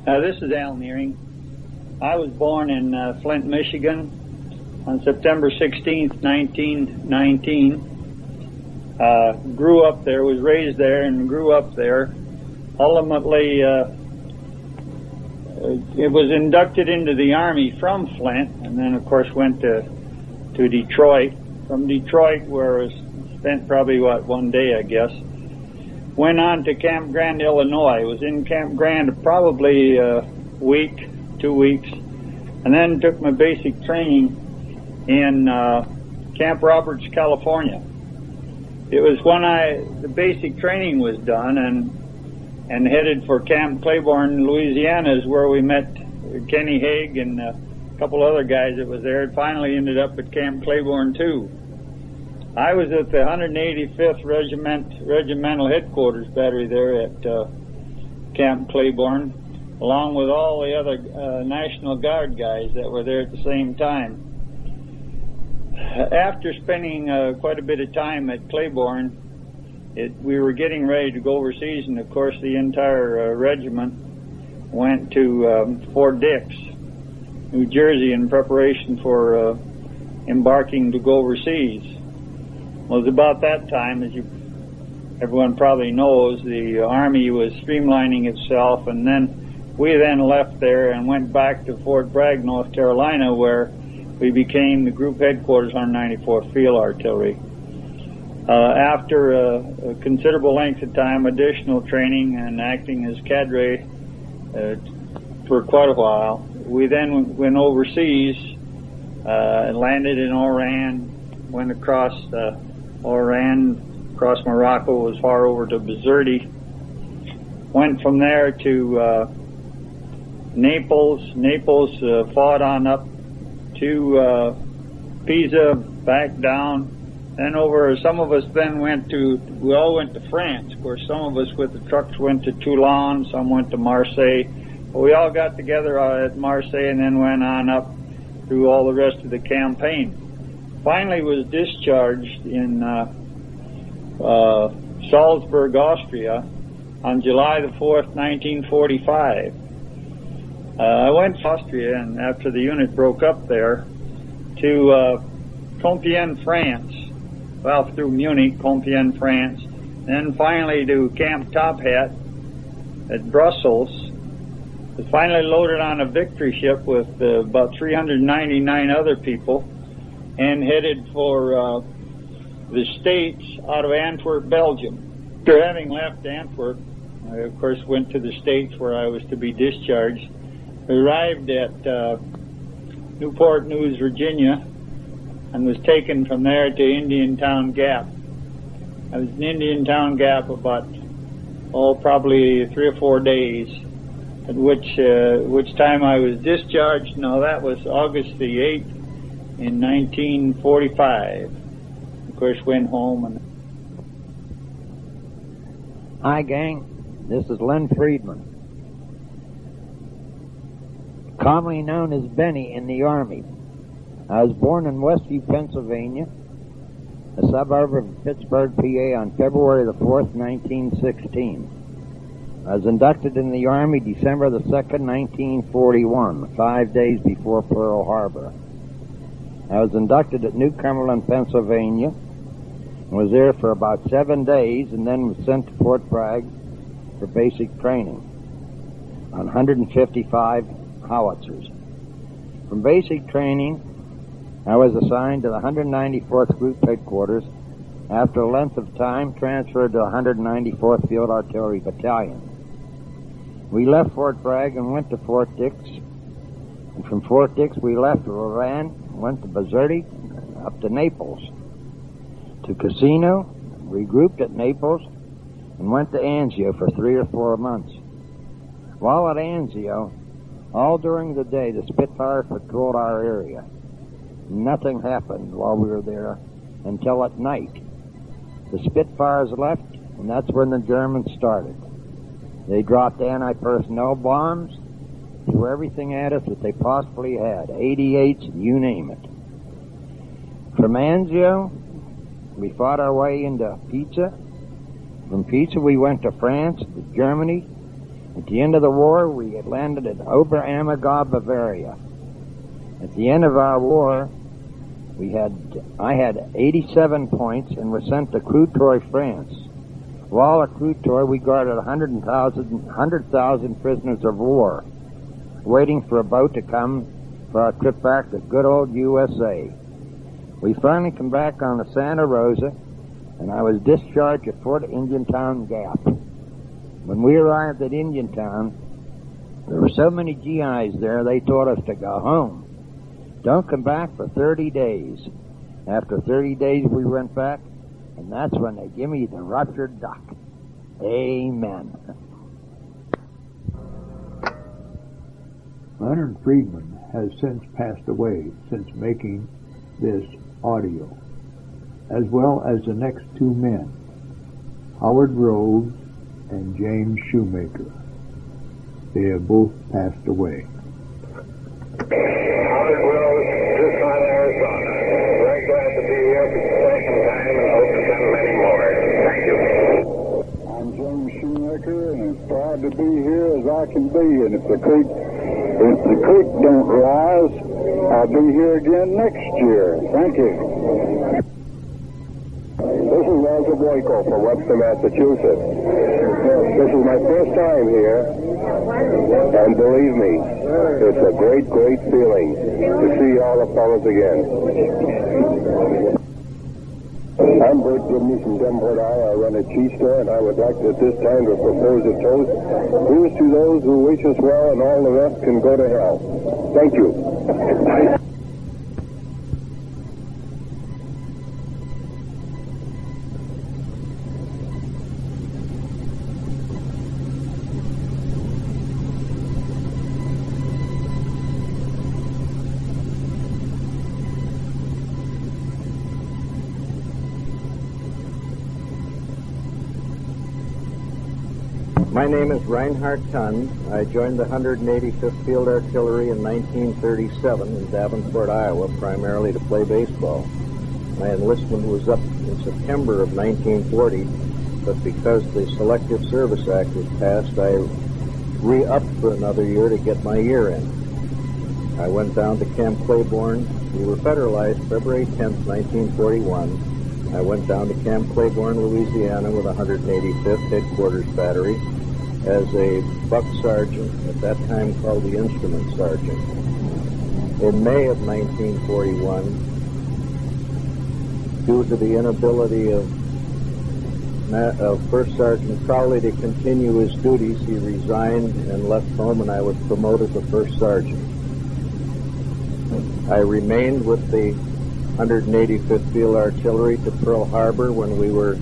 This is Al Nearing. I was born in Flint, Michigan on September 16th, 1919. Grew up there, was raised there and grew up there. Ultimately, it was inducted into the Army from Flint, and then, of course, went to Detroit. From Detroit, where I spent probably, one day, I guess. Went on to Camp Grand, Illinois. Was in Camp Grand probably a week, 2 weeks, and then took my basic training in Camp Roberts, California. It was when the basic training was done and headed for Camp Claiborne, Louisiana, is where we met Kenny Haig and a couple other guys that was there. It finally ended up at Camp Claiborne too. I was at the 185th Regimental Headquarters Battery there at Camp Claiborne, along with all the other National Guard guys that were there at the same time. After spending quite a bit of time at Claiborne, we were getting ready to go overseas, and of course the entire regiment went to Fort Dix, New Jersey, in preparation for embarking to go overseas. Well, it was about that time, as everyone probably knows, the Army was streamlining itself, and we left there and went back to Fort Bragg, North Carolina, where we became the Group Headquarters 194th Field Artillery. After a considerable length of time, additional training, and acting as cadre for quite a while, we then went overseas, landed in Oran, went across Oran, across Morocco, as far over to Bizerti, went from there to Naples, fought on up to Pisa, back down, then over. Some of us then we all went to France. Of course, some of us with the trucks went to Toulon, some went to Marseille. But we all got together at Marseille and then went on up through all the rest of the campaign. Finally was discharged in Salzburg, Austria on July the 4th, 1945. I went to Austria, and after the unit broke up there, to Compiègne, France. Well, through Munich, Compiègne, France. Then finally to Camp Top Hat at Brussels. Was finally loaded on a victory ship with about 399 other people and headed for the States out of Antwerp, Belgium. After having left Antwerp, I, of course, went to the States where I was to be discharged. Arrived at Newport News, Virginia, and was taken from there to Indiantown Gap. I was in Indiantown Gap about, probably 3 or 4 days, at which time I was discharged. No, that was August the 8th in 1945. Of course, went home. Hi, gang. This is Len Friedman, commonly known as Benny in the Army. I was born in Westview, Pennsylvania, a suburb of Pittsburgh, PA, on February the 4th, 1916. I was inducted in the Army December the 2nd, 1941, 5 days before Pearl Harbor. I was inducted at New Cumberland, Pennsylvania, and was there for about 7 days, and then was sent to Fort Bragg for basic training on 155 howitzers. From basic training, I was assigned to the 194th Group Headquarters. After a length of time, transferred to the 194th Field Artillery Battalion. We left Fort Bragg and went to Fort Dix. And from Fort Dix, we left Oran, went to Bizerti, up to Naples, to Cassino, regrouped at Naples, and went to Anzio for 3 or 4 months. While at Anzio, all during the day, the Spitfires patrolled our area. Nothing happened while we were there until at night. The Spitfires left, and that's when the Germans started. They dropped anti-personnel bombs, threw everything at us that they possibly had, 88s, you name it. From Anzio, we fought our way into Pisa. From Pisa, we went to France, to Germany, At the end of the war, we had landed at Oberammergau, Bavaria. At the end of our war, I had 87 points and was sent to Courtrai, France. While at Courtrai, we guarded 100,000 prisoners of war, waiting for a boat to come for our trip back to good old USA. We finally come back on the Santa Rosa, and I was discharged at Fort Indiantown Gap. When we arrived at Indiantown, there were so many GIs there, they told us to go home. Don't come back for 30 days. After 30 days, we went back, and that's when they give me the ruptured duck. Amen. Leonard Friedman has since passed away since making this audio, as well as the next two men, Howard Rose and James Shoemaker. They have both passed away. Howard Rose, Tucson, Arizona. Very glad to be here for the second time and hope to send many more. Thank you. I'm James Shoemaker, and as proud to be here as I can be. And if the creek don't rise, I'll be here again next year. Thank you. This is Walter Boyko from Webster, Massachusetts. This is my first time here, and believe me, it's a great, great feeling to see all the fellows again. I'm Bert Gibney from Denver, Iowa. I run a cheese store, and I would like at this time to propose a toast. Here's to those who wish us well, and all the rest can go to hell. Thank you. My name is Reinhard Tunn. I joined the 185th Field Artillery in 1937 in Davenport, Iowa, primarily to play baseball. My enlistment was up in September of 1940, but because the Selective Service Act was passed, I re-upped for another year to get my year in. I went down to Camp Claiborne. We were federalized February 10th, 1941. I went down to Camp Claiborne, Louisiana with 185th Headquarters Battery as a buck sergeant, at that time called the instrument sergeant. In May of 1941, due to the inability of First Sergeant Crowley to continue his duties, he resigned and left home, and I was promoted to First Sergeant. I remained with the 185th Field Artillery to Pearl Harbor when we were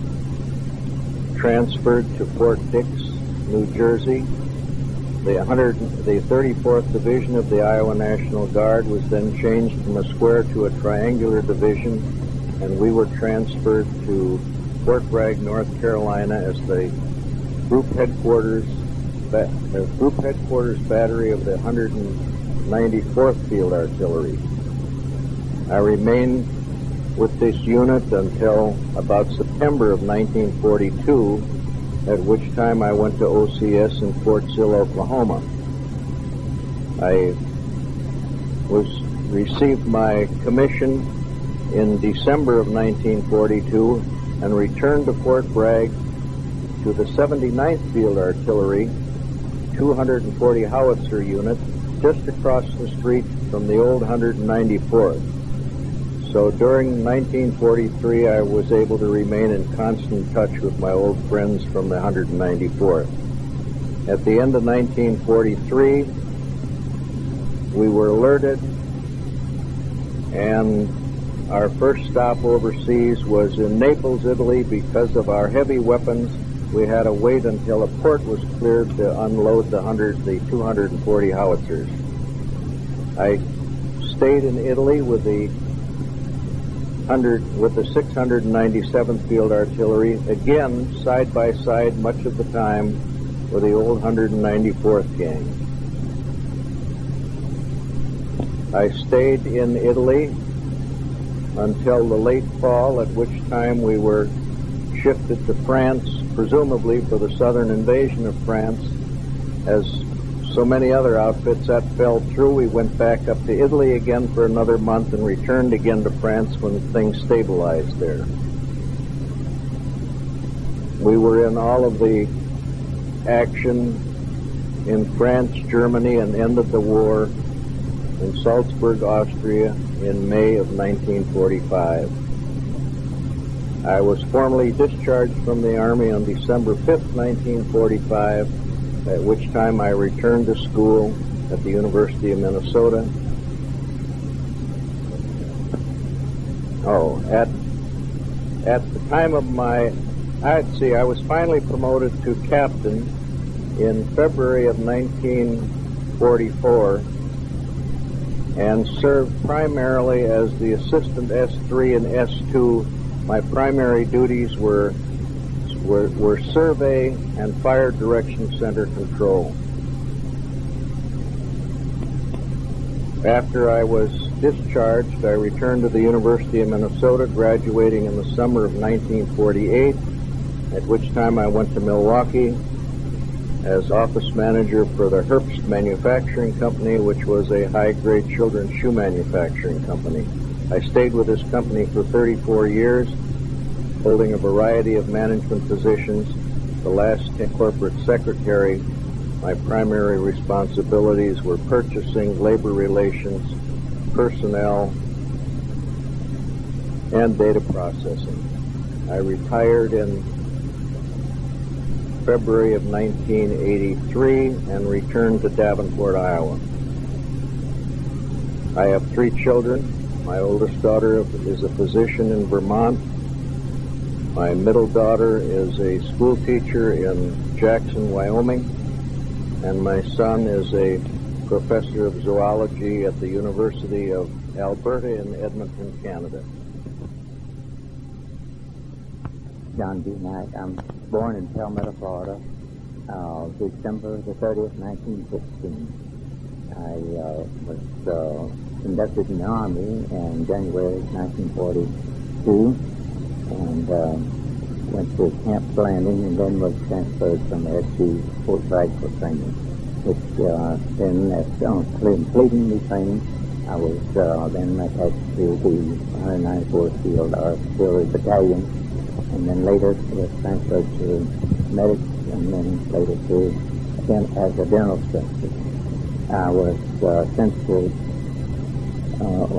transferred to Fort Dix, New Jersey. The 34th Division of the Iowa National Guard was then changed from a square to a triangular division, and we were transferred to Fort Bragg, North Carolina as the Group Headquarters Battery of the 194th Field Artillery. I remained with this unit until about September of 1942, at which time I went to OCS in Fort Sill, Oklahoma. I received my commission in December of 1942 and returned to Fort Bragg to the 79th Field Artillery 240 howitzer unit just across the street from the old 194th. So during 1943, I was able to remain in constant touch with my old friends from the 194th. At the end of 1943, we were alerted, and our first stop overseas was in Naples, Italy. Because of our heavy weapons, we had to wait until a port was cleared to unload the 240 howitzers. I stayed in Italy with the 697th Field Artillery, again side by side much of the time with the old 194th gang. I stayed in Italy until the late fall, at which time we were shifted to France, presumably for the southern invasion of France, as so many other outfits, that fell through. We went back up to Italy again for another month and returned again to France when things stabilized there. We were in all of the action in France, Germany, and ended the war in Salzburg, Austria in May of 1945. I was formally discharged from the Army on December 5th, 1945, at which time I returned to school at the University of Minnesota. At the time of my, I was finally promoted to captain in February of 1944 and served primarily as the assistant S3 and S2. My primary duties were survey and fire direction center control. After I was discharged, I returned to the University of Minnesota, graduating in the summer of 1948, at which time I went to Milwaukee as office manager for the Herbst Manufacturing Company, which was a high-grade children's shoe manufacturing company. I stayed with this company for 34 years, holding a variety of management positions. The last corporate secretary, my primary responsibilities were purchasing, labor relations, personnel, and data processing. I retired in February of 1983 and returned to Davenport, Iowa. I have 3 children. My oldest daughter is a physician in Vermont. My middle daughter is a school teacher in Jackson, Wyoming. And my son is a professor of zoology at the University of Alberta in Edmonton, Canada. John B. Knight. I'm born in Palmetto, Florida, December the 30th, 1916. I was inducted in the Army in January 1942 and went to Camp Landing and then was transferred from there to Fort Bragg for training, which then, after completing the training, I was then attached to the 194th Field Artillery Battalion, and then later was transferred to medics, and then later to as a general specialist. I was sent to,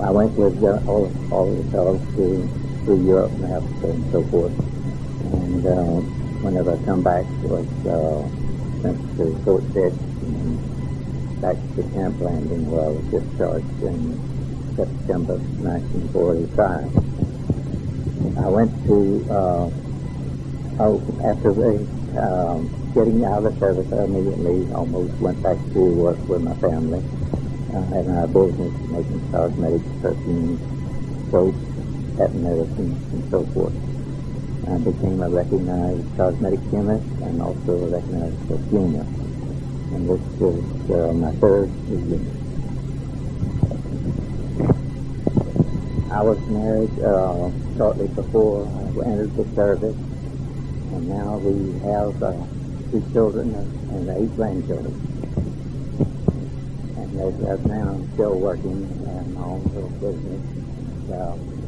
I went with all the fellows through Europe and Africa and so forth, and whenever I come back, was sent to Fort Dix and back to Camp Landing, where I was discharged in September 1945. I went to, after getting out of the service, I immediately almost went back to work with my family, having our business, making cosmetics, perfumes, soaps, patent medicine, and so forth. I became a recognized cosmetic chemist and also a recognized perfumer. And this is my third reunion. I was married shortly before I entered the service, and now we have 2 children and 8 grandchildren. And as now I'm still working in my own little business,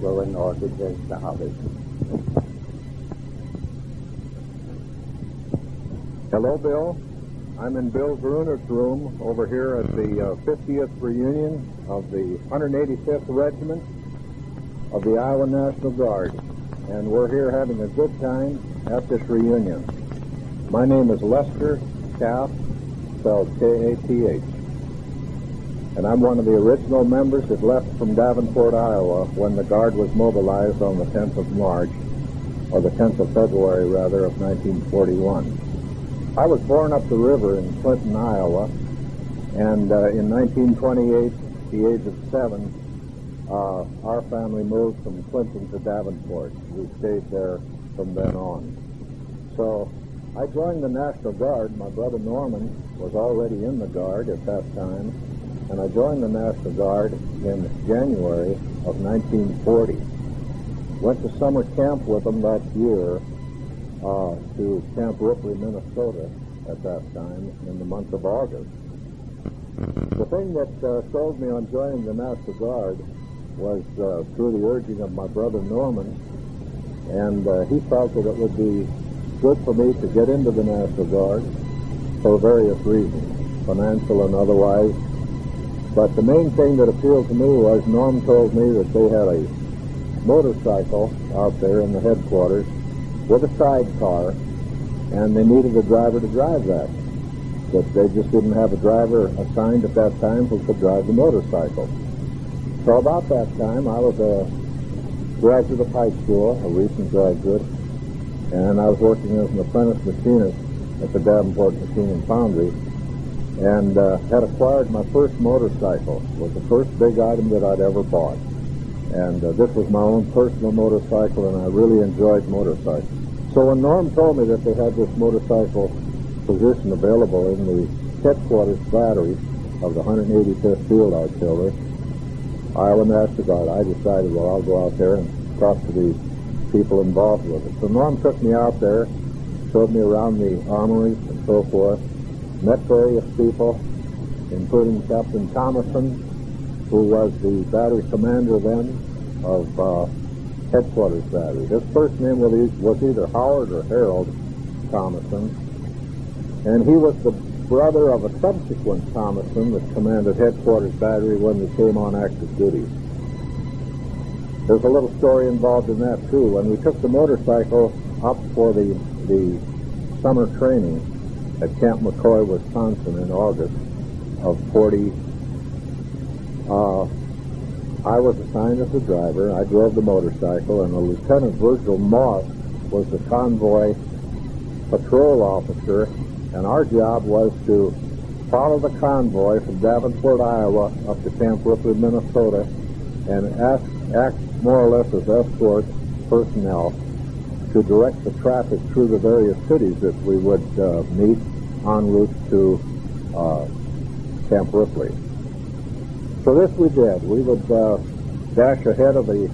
growing orchids as a hobby. Hello, Bill. I'm in Bill Gruner's room over here at the 50th reunion of the 185th Regiment of the Iowa National Guard, and we're here having a good time at this reunion. My name is Lester Kath, spelled K-A-T-H, and I'm one of the original members that left from Davenport, Iowa, when the Guard was mobilized on the 10th of March, or the 10th of February, rather, of 1941. I was born up the river in Clinton, Iowa, and in 1928, at the age of 7, our family moved from Clinton to Davenport. We stayed there from then on. So I joined the National Guard. My brother Norman was already in the Guard at that time, and I joined the National Guard in January of 1940. Went to summer camp with them that year to Camp Ripley, Minnesota, at that time in the month of August. The thing that sold me on joining the National Guard was through the urging of my brother Norman, and he felt that it would be good for me to get into the National Guard for various reasons, financial and otherwise. But the main thing that appealed to me was Norm told me that they had a motorcycle out there in the headquarters with a sidecar, and they needed a driver to drive that. But they just didn't have a driver assigned at that time who could drive the motorcycle. So about that time, I was a graduate of high school, a recent graduate, and I was working as an apprentice machinist at the Davenport Machine and Foundry, and had acquired my first motorcycle. It was the first big item that I'd ever bought. And this was my own personal motorcycle, and I really enjoyed motorcycles. So when Norm told me that they had this motorcycle position available in the headquarters battery of the 185th Field Artillery, Iowa National Guard, I decided, well, I'll go out there and talk to the people involved with it. So Norm took me out there, showed me around the armories and so forth, met various people, including Captain Thomason, who was the battery commander then of Headquarters Battery. His first name was either Howard or Harold Thomason, and he was the brother of a subsequent Thomason that commanded Headquarters Battery when they came on active duty. There's a little story involved in that, too. When we took the motorcycle up for the summer training at Camp McCoy, Wisconsin in August of 40, I was assigned as the driver. I drove the motorcycle, and Lieutenant Virgil Moss was the convoy patrol officer, and our job was to follow the convoy from Davenport, Iowa, up to Camp Ripley, Minnesota, and act more or less as escort personnel to direct the traffic through the various cities that we would meet en route to Camp Ripley. So this we did. We would dash ahead of the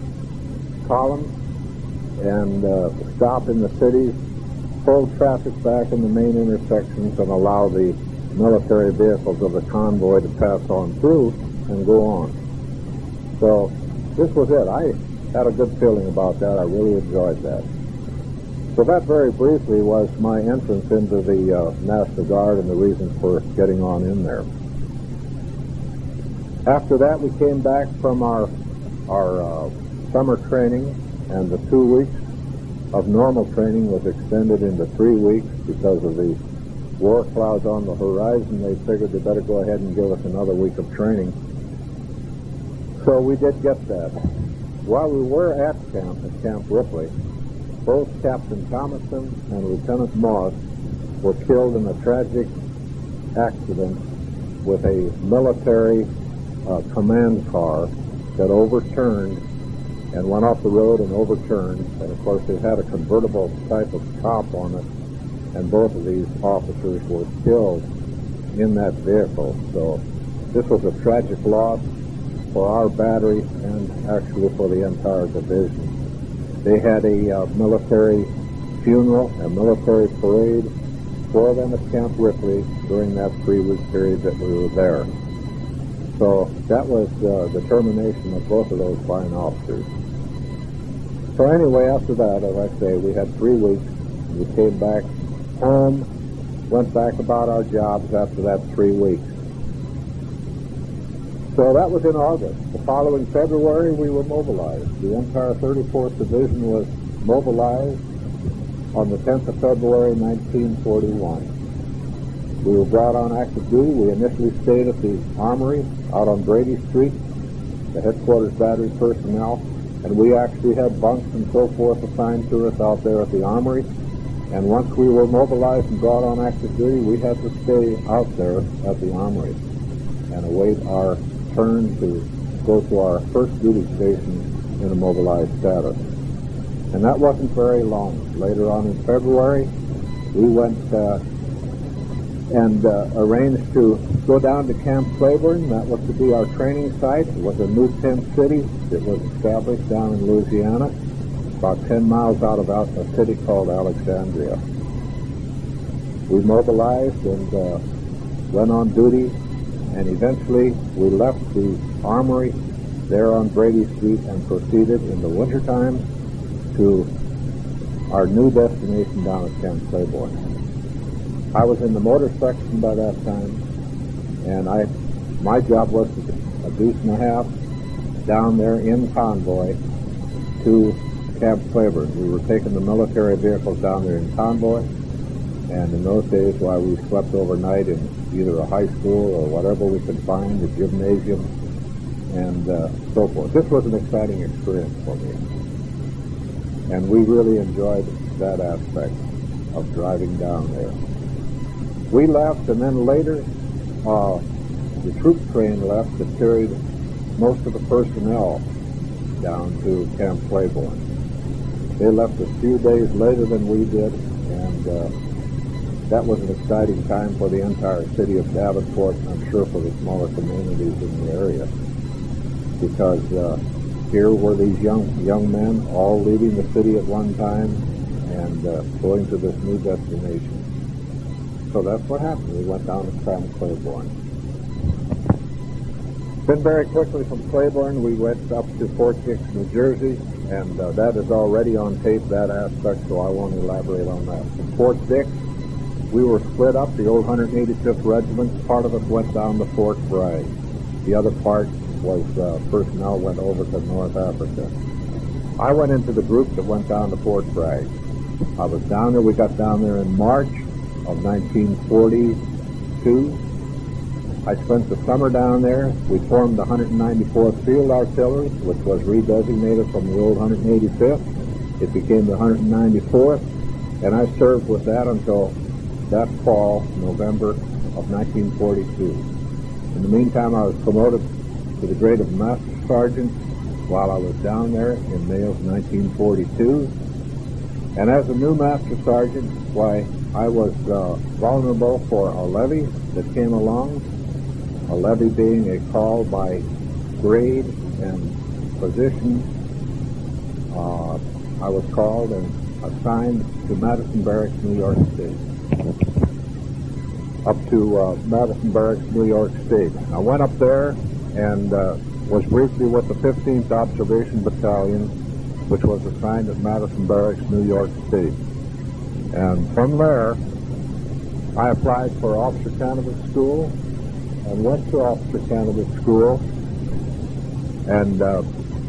column and stop in the cities, pull traffic back in the main intersections, and allow the military vehicles of the convoy to pass on through and go on. So this was it. I had a good feeling about that. I really enjoyed that. So that very briefly was my entrance into the National Guard and the reasons for getting on in there. After that, we came back from our summer training, and the 2 weeks of normal training was extended into 3 weeks because of the war clouds on the horizon. They figured they better go ahead and give us another week of training. So we did get that. While we were at Camp Ripley, both Captain Thomason and Lieutenant Moss were killed in a tragic accident with a military command car that overturned and went off the road and overturned. And of course, it had a convertible type of top on it, and both of these officers were killed in that vehicle. So this was a tragic loss for our battery and actually for the entire division. They had a military funeral, a military parade for them at Camp Ripley during that 3-week period that we were there. So that was the termination of both of those fine officers. So anyway, after that, as I say, we had 3 weeks. We came back home, went back about our jobs after that 3 weeks. So that was in August. The following February, we were mobilized. The entire 34th Division was mobilized on the 10th of February, 1941. We were brought on active duty. We initially stayed at the Armory out on Brady Street, the Headquarters Battery personnel, and we actually had bunks and so forth assigned to us out there at the Armory. And once we were mobilized and brought on active duty, we had to stay out there at the Armory and await our turn to go to our first duty station in a mobilized status. And that wasn't very long. Later on in February, we went and arranged to go down to Camp Claiborne. That was to be our training site. It was a new tent city that was established down in Louisiana, about 10 miles out of a city called Alexandria. we mobilized and went on duty, and eventually we left the armory there on Brady Street and proceeded in the wintertime to our new destination down at Camp Claiborne. I was in the motor section by that time, and my job was to get a deuce and a half down there in convoy to Camp Claiborne. We were taking the military vehicles down there in convoy, and in those days, while we slept overnight in either a high school or whatever we could find, a gymnasium, and so forth. This was an exciting experience for me, and we really enjoyed that aspect of driving down there. We left, and then later, the troop train left that carried most of the personnel down to Camp Claiborne. They left a few days later than we did, and that was an exciting time for the entire city of Davenport, and I'm sure for the smaller communities in the area, because here were these young men all leaving the city at one time and going to this new destination. So that's what happened. We went down to Camp Claiborne. Then very quickly from Claiborne, we went up to Fort Dix, New Jersey, and that is already on tape, that aspect, so I won't elaborate on that. From Fort Dix, we were split up. The old 185th Regiment, part of us went down to Fort Bragg. The other part was personnel went over to North Africa. I went into the group that went down to Fort Bragg. I was down there. We got down there in March of 1942. I spent the summer down there. We formed the 194th Field Artillery, which was redesignated from the old 185th. It became the 194th, and I served with that until that fall, November of 1942. In the meantime, I was promoted to the grade of Master Sergeant while I was down there in May of 1942. And as a new Master Sergeant, why, I was vulnerable for a levy that came along, a levy being a call by grade and position. I was called and assigned to Madison Barracks, New York State. Up to Madison Barracks, New York State. I went up there and was briefly with the 15th Observation Battalion, which was assigned at Madison Barracks, New York State. And from there, I applied for Officer Candidate School and went to Officer Candidate School and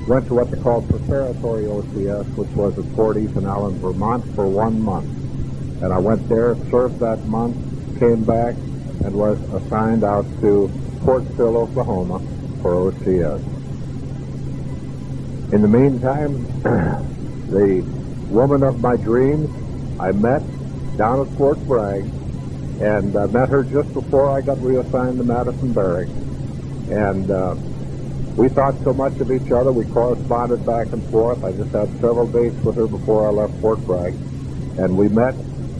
went to what they called Preparatory OCS, which was at Fort Ethan Allen, Vermont, for 1 month. And I went there, served that month, came back, and was assigned out to Fort Sill, Oklahoma, for OCS. In the meantime, the woman of my dreams I met down at Fort Bragg, and I met her just before I got reassigned to Madison Barracks. And we thought so much of each other, we corresponded back and forth. I just had several dates with her before I left Fort Bragg, and we met,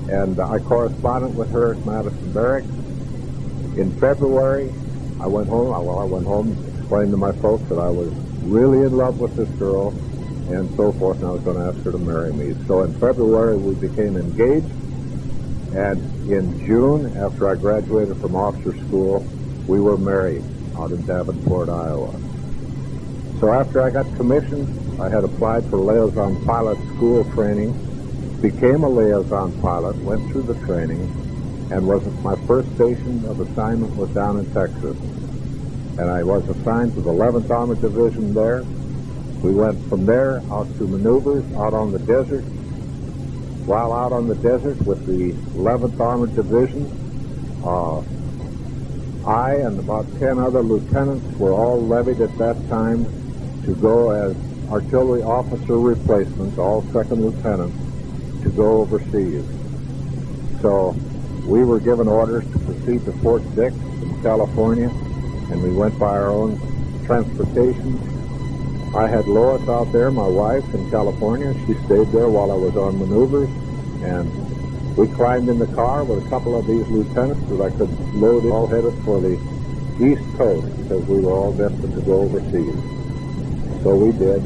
and I corresponded with her at Madison Barracks. In February, I went home. I went home, explained to my folks that I was really in love with this girl, and so forth, and I was going to ask her to marry me. So in February, we became engaged, and in June, after I graduated from officer school, we were married out in Davenport, Iowa. So after I got commissioned, I had applied for liaison pilot school training, became a liaison pilot, went through the training, and my first station of assignment was down in Texas. And I was assigned to the 11th Armored Division there. We went from there out to maneuvers out on the desert. While out on the desert with the 11th Armored Division, I and about 10 other lieutenants were all levied at that time to go as artillery officer replacements, all second lieutenants, to go overseas. So we were given orders to proceed to Fort Dix in California, and we went by our own transportation. I had Lois out there, my wife, in California. She stayed there while I was on maneuvers, and we climbed in the car with a couple of these lieutenants that I could load in, all headed for the East Coast, because we were all destined to go overseas. So we did.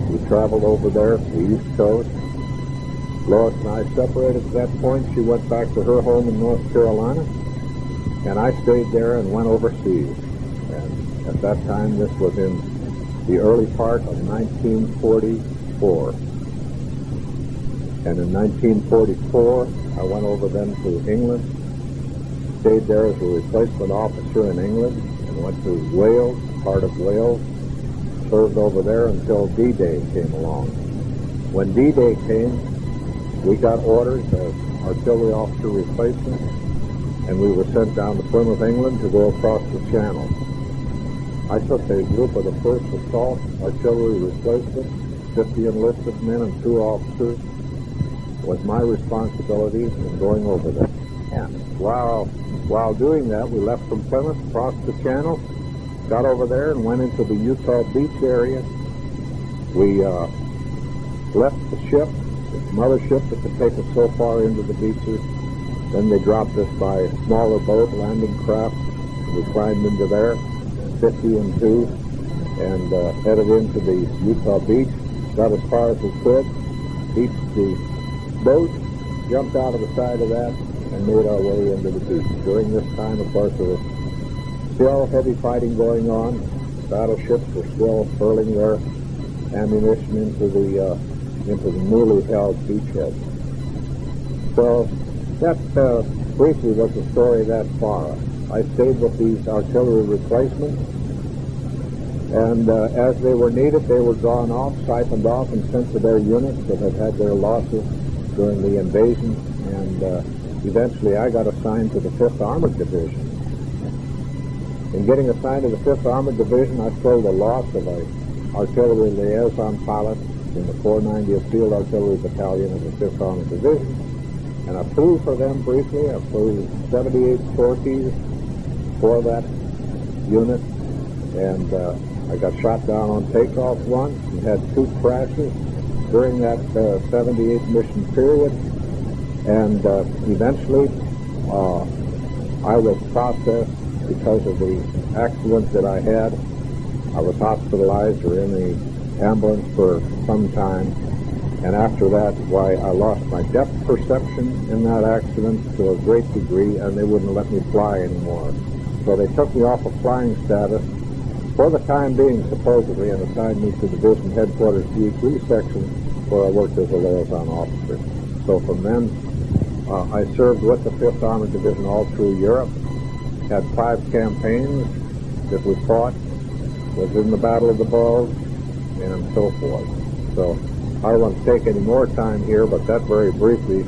We traveled over there to the East Coast, Lois and I separated at that point. She went back to her home in North Carolina, and I stayed there and went overseas. And at that time, this was in the early part of 1944. And in 1944, I went over then to England, stayed there as a replacement officer in England, and went to Wales, part of Wales, served over there until D-Day came along. When D-Day came, we got orders as artillery officer replacement, and we were sent down to Plymouth, England to go across the channel. I took a group of the 1st Assault Artillery Replacement, 50 enlisted men and 2 officers. It was my responsibility in going over there. And while doing that, we left from Plymouth, crossed the channel, got over there and went into the Utah Beach area. We left the ship, the mothership that could take us so far into the beaches. Then they dropped us by a smaller boat, landing craft. We climbed into there, 50 and 2, and headed into the Utah Beach. Got as far as we could, beached the boat, jumped out of the side of that, and made our way into the beach. During this time, of course, there was still heavy fighting going on. Battleships were still hurling their ammunition into the newly held beachhead. So that briefly was the story that far. I stayed with these artillery replacements, and as they were needed, they were drawn off, siphoned off, and sent to their units that had had their losses during the invasion, and eventually I got assigned to the 5th Armored Division. In getting assigned to the 5th Armored Division, I filled the loss of an artillery liaison pilot in the 490th Field Artillery Battalion of the 5th Armored Division. And I flew for them briefly. I flew 78 sorties for that unit, and I got shot down on takeoff once and had 2 crashes during that 78 mission period. And eventually I was processed because of the accident that I had. I was hospitalized or in the ambulance for some time, and after that, I lost my depth perception in that accident to a great degree, and they wouldn't let me fly anymore. So they took me off of flying status for the time being, supposedly, and assigned me to Division Headquarters D3 section, where I worked as a liaison officer. So from then, I served with the 5th Armored Division all through Europe, had 5 campaigns that we fought, was in the Battle of the Bulge, and so forth. So I don't want to take any more time here, but that very briefly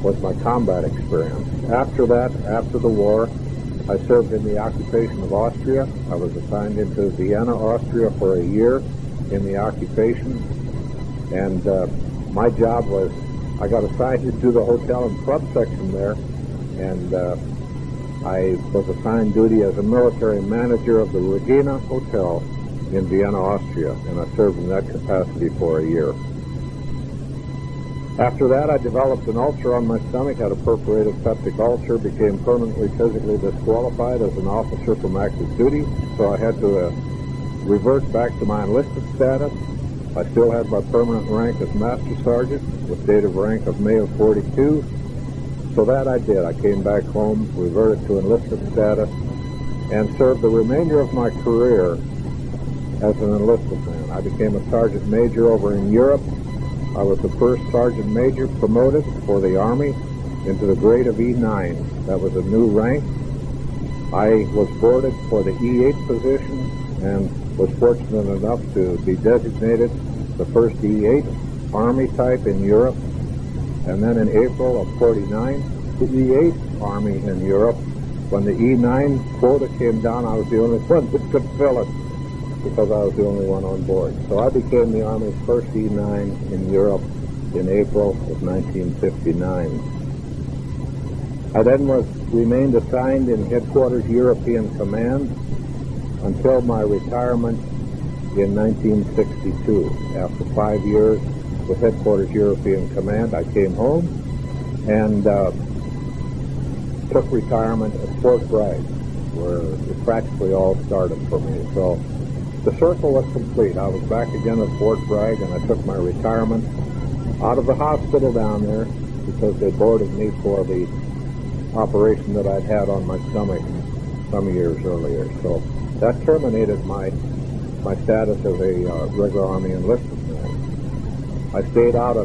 was my combat experience. After that, after the war, I served in the occupation of Austria. I was assigned into Vienna, Austria for a year in the occupation, and my job was, I got assigned to the hotel and club section there, and I was assigned duty as a military manager of the Regina Hotel in Vienna, Austria, and I served in that capacity for a year. After that, I developed an ulcer on my stomach, had a perforated septic ulcer, became permanently physically disqualified as an officer from active duty, so I had to revert back to my enlisted status. I still had my permanent rank as Master Sergeant with date of rank of May of 42. So that I did. I came back home, reverted to enlisted status, and served the remainder of my career as an enlisted man. I became a sergeant major over in Europe. I was the first sergeant major promoted for the Army into the grade of E9. That was a new rank. I was boarded for the E8 position and was fortunate enough to be designated the first E8 Army type in Europe. And then in April of 49, the E8 Army in Europe. When the E9 quota came down, I was the only one that could fill it because I was the only one on board. So I became the Army's first E9 in Europe in April of 1959. I then remained assigned in Headquarters European Command until my retirement in 1962. After 5 years with Headquarters European Command, I came home and took retirement at Fort Bragg, where it practically all started for me. So the circle was complete. I was back again at Fort Bragg, and I took my retirement. out of the hospital down there because they boarded me for the operation that I'd had on my stomach some years earlier. So that terminated my status as a regular Army enlistment man. I stayed out a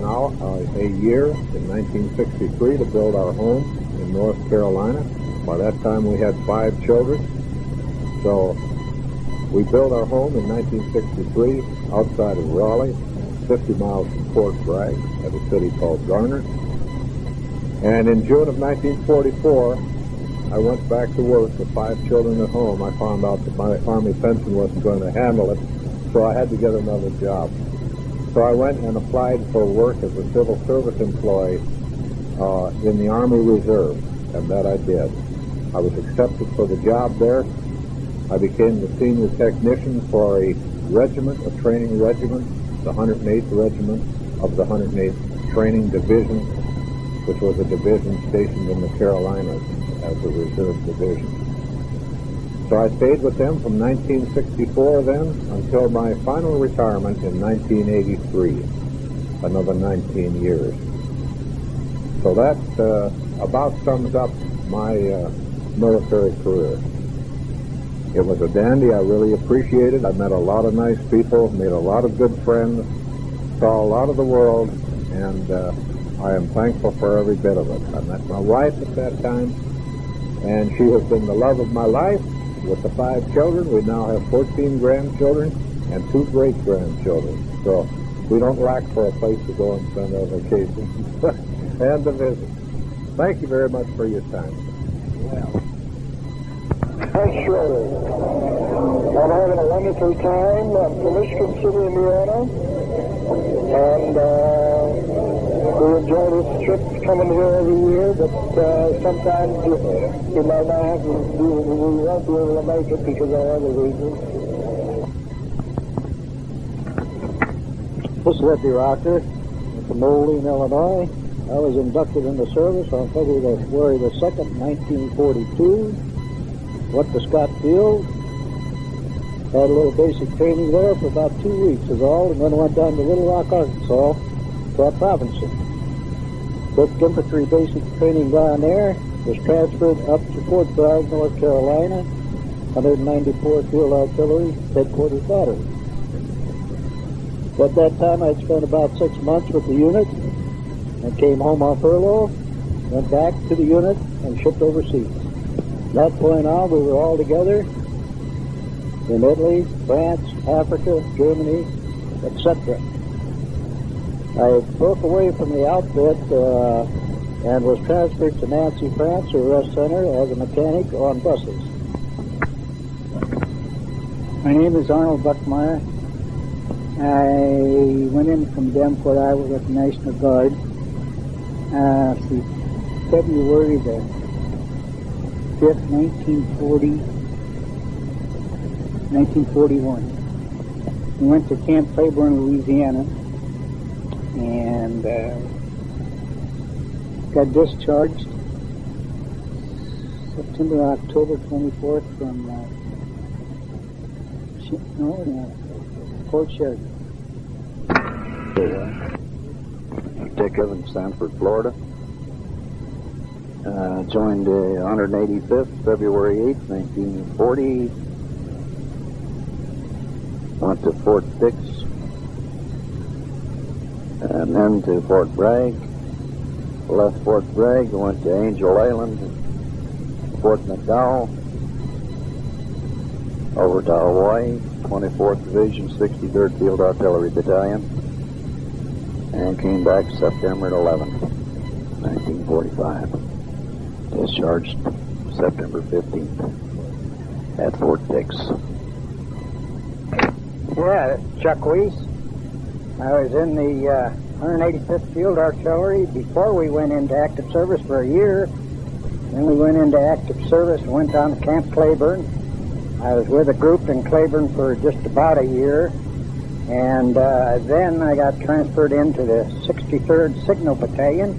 year in 1963 to build our home in North Carolina. By that time we had 5 children. So we built our home in 1963 outside of Raleigh, 50 miles from Fort Bragg, at a city called Garner. And in June of 1944, I went back to work with 5 children at home. I found out that my Army pension wasn't going to handle it, so I had to get another job. So I went and applied for work as a civil service employee in the Army Reserve, and that I did. I was accepted for the job there. I became the senior technician for a regiment, a training regiment, the 108th Regiment of the 108th Training Division, which was a division stationed in the Carolinas as a reserve division. So I stayed with them from 1964 then until my final retirement in 1983, another 19 years. So that about sums up my military career. It was a dandy. I really appreciated it. I met a lot of nice people, made a lot of good friends, saw a lot of the world, and I am thankful for every bit of it. I met my wife at that time, and she has been the love of my life. With the 5 children, we now have 14 grandchildren and 2 great-grandchildren. So we don't lack for a place to go and spend our vacations and to visit. Thank you very much for your time. Well. Thanks, Schroeder. I'm having a wonderful time. I'm from Michigan City, Indiana, and we enjoy this trip coming here every year, but sometimes we might not have to do it. We won't be able to make it because of other reasons. This is Eddie Rocker from Moline, Illinois. I was inducted into service on February the 2nd, 1942. Went to Scott Field. Had a little basic training there for about 2 weeks is all, and then went down to Little Rock, Arkansas, Fort Robinson. Took infantry basic training down there, was transferred up to Fort Bragg, North Carolina, 194 Field Artillery Headquarters Battery. At that time, I'd spent about 6 months with the unit, and came home on furlough, went back to the unit, and shipped overseas. From that point on, we were all together in Italy, France, Africa, Germany, etc. I broke away from the outfit and was transferred to Nancy, France, a rest center, as a mechanic on buses. My name is Arnold Buckmeyer. I went in from Davenport, Iowa with the National Guard. February the 5th, 1941. We went to Camp Claiborne, Louisiana, and got discharged October 24th from Fort Sheridan. Dick Evans, Sanford, Florida. Joined the 185th, February 8th, 1940. Went to Fort Dix, and then to Fort Bragg. Left Fort Bragg, went to Angel Island, Fort McDowell, over to Hawaii, 24th Division, 63rd Field Artillery Battalion, and came back September 11th, 1945. Discharged September 15th at Fort Dix. Yeah, Chuck Weiss. I was in the 185th Field Artillery before we went into active service for a year. Then we went into active service and went down to Camp Claiborne. I was with a group in Claiborne for just about a year. And then I got transferred into the 63rd Signal Battalion.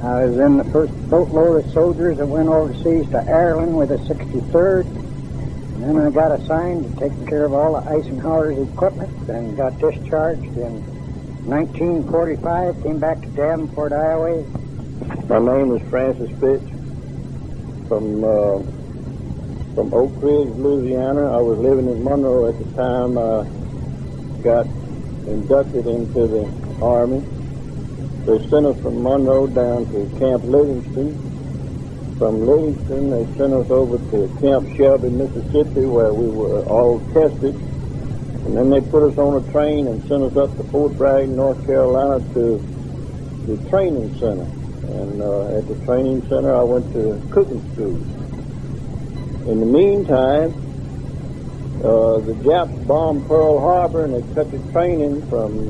I was in the first boatload of soldiers that went overseas to Ireland with the 63rd. And then I got assigned to taking care of all of Eisenhower's equipment and got discharged in 1945, came back to Davenport, Iowa. My name is Francis Fitch from Oak Ridge, Louisiana. I was living in Monroe at the time I got inducted into the Army. They sent us from Monroe down to Camp Livingston. From Livingston, they sent us over to Camp Shelby, Mississippi, where we were all tested. And then they put us on a train and sent us up to Fort Bragg, North Carolina, to the training center. And at the training center, I went to cooking school. In the meantime, the Japs bombed Pearl Harbor, and they cut the training from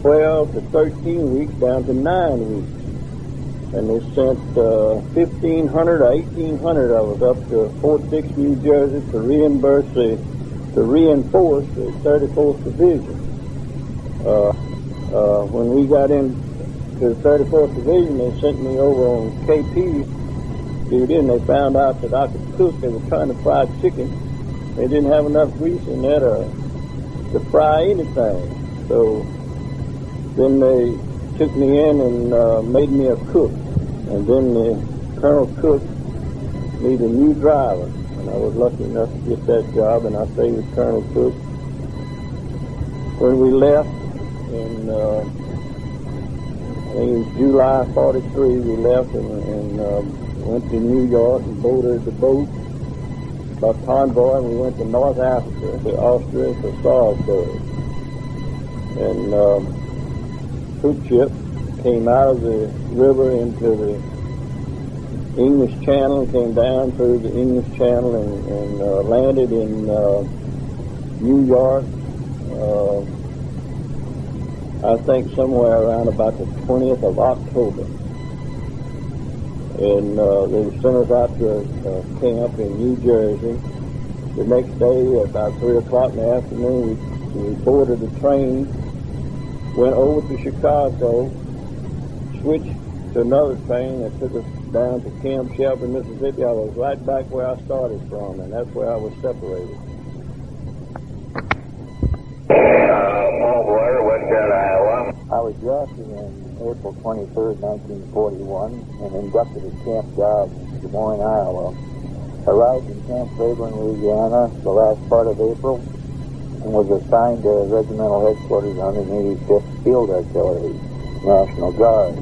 12 to 13 weeks down to 9 weeks. And they sent 1,500 or 1,800 of us up to Fort Dix, New Jersey, to reinforce the 34th Division. When we got into the 34th Division, they sent me over on KP duty, and they found out that I could cook. They were trying to fry chicken. They didn't have enough grease in there to fry anything. So then they took me in and made me a cook. And then the Colonel Cook needed a new driver. And I was lucky enough to get that job, and I stayed with Colonel Cook. When we left in, I think it was July 43, we left and went to New York and boarded the boat by convoy, and we went to North Africa, to Austria, to Salzburg. And troop ship came out of the river into the English Channel, came down through the English Channel and landed in New York, I think somewhere around about the 20th of October. And they sent us out to a camp in New Jersey. The next day, about 3 o'clock in the afternoon, we boarded a train, went over to Chicago, switched to another train that took us down to Camp Shelby, Mississippi. I was right back where I started from, and that's where I was separated. Paul Boyer, West Bend, Iowa. I was drafted in April 23rd, 1941, and inducted at Camp Dobbs, Des Moines, Iowa. Arrived in Camp Claiborne, Louisiana, the last part of April, and was assigned to Regimental Headquarters 185th Field Artillery, National Guard.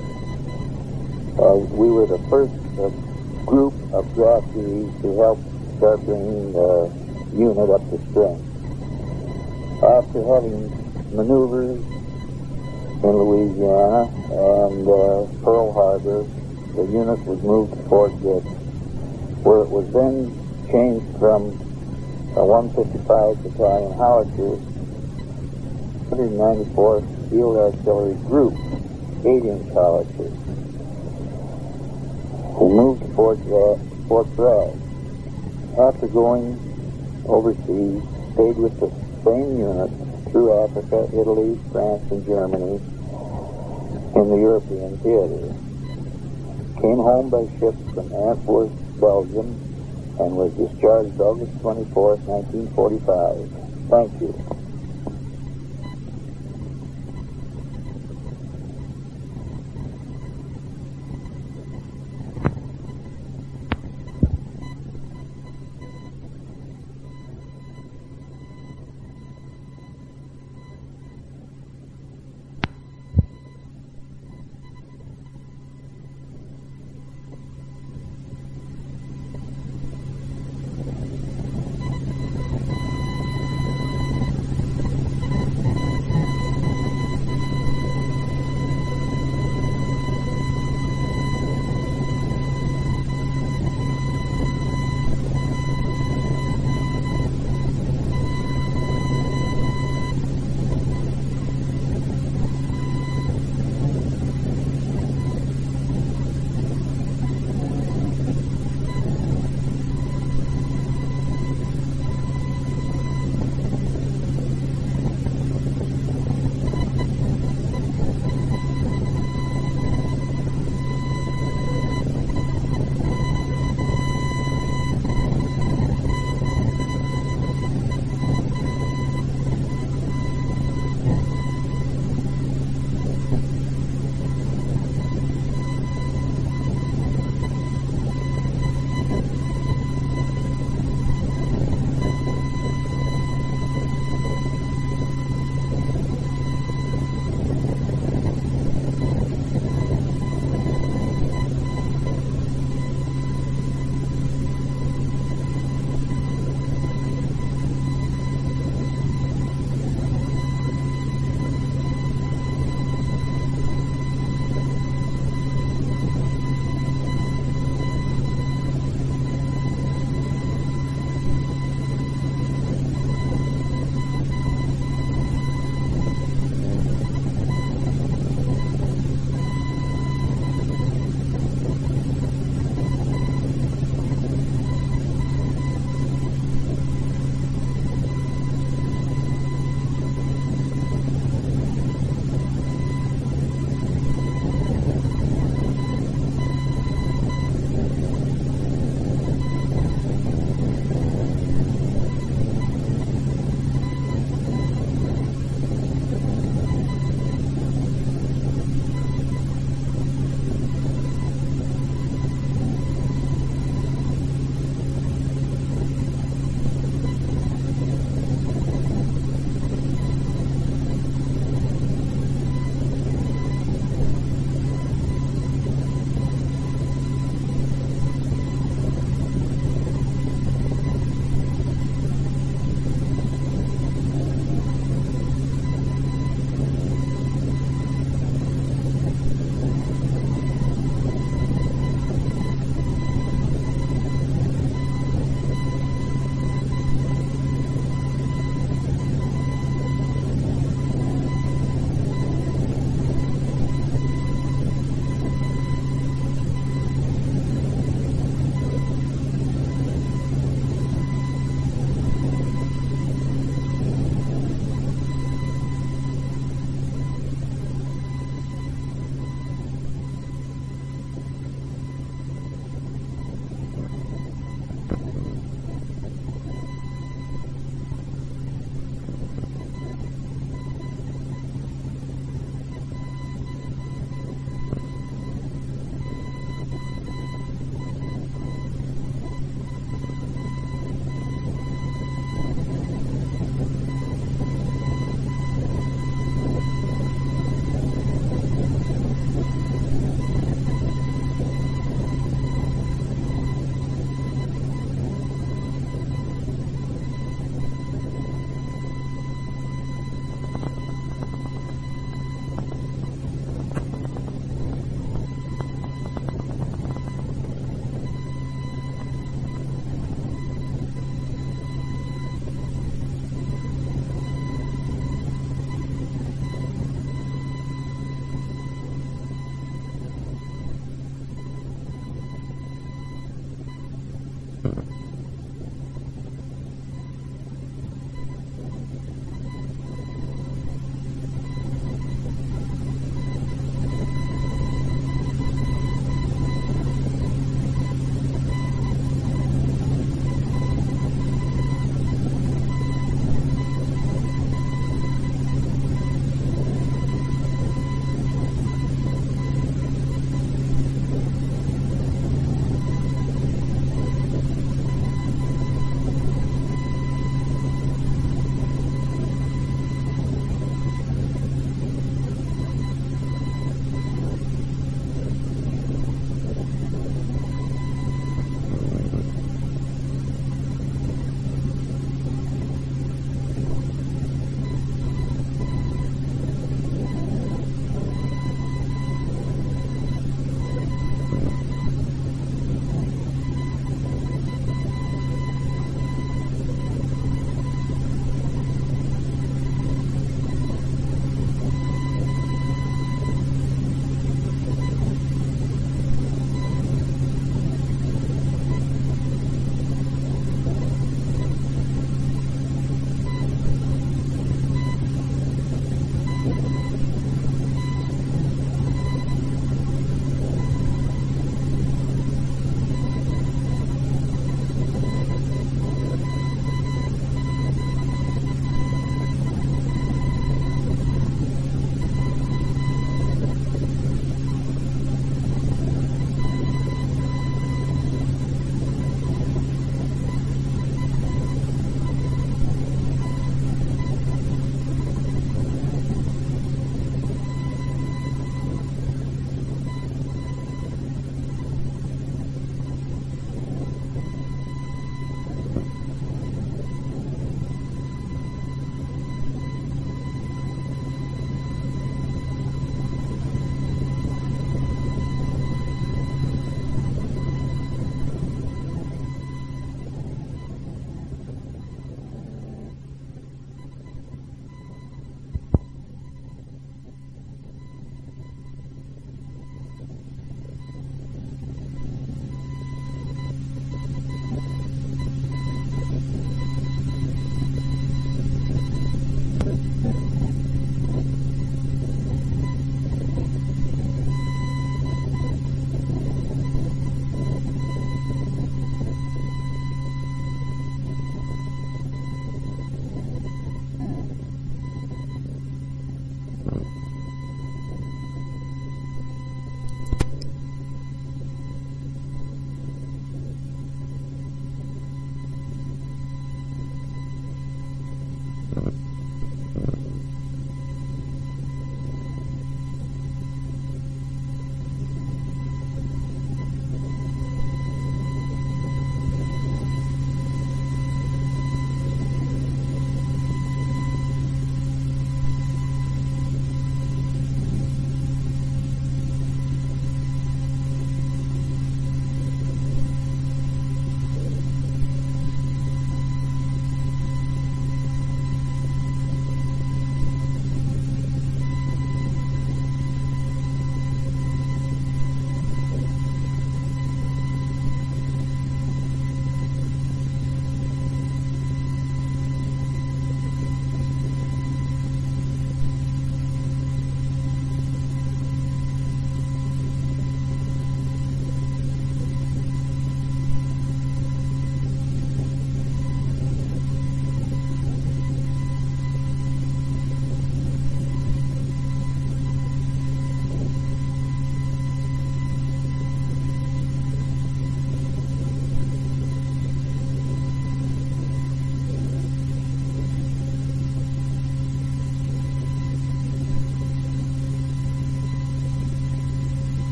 We were the first group of draftees to help start bringing the unit up to strength. After having maneuvers in Louisiana and Pearl Harbor, the unit was moved to Fort Dix, where it was then changed from a 155 Battalion Howitzer, 194th Field Artillery Group, 8-inch howitzer. We moved to Fort Bragg. After going overseas, stayed with the same unit through Africa, Italy, France, and Germany in the European theater. Came home by ship from Antwerp, Belgium, and was discharged August 24th, 1945. Thank you.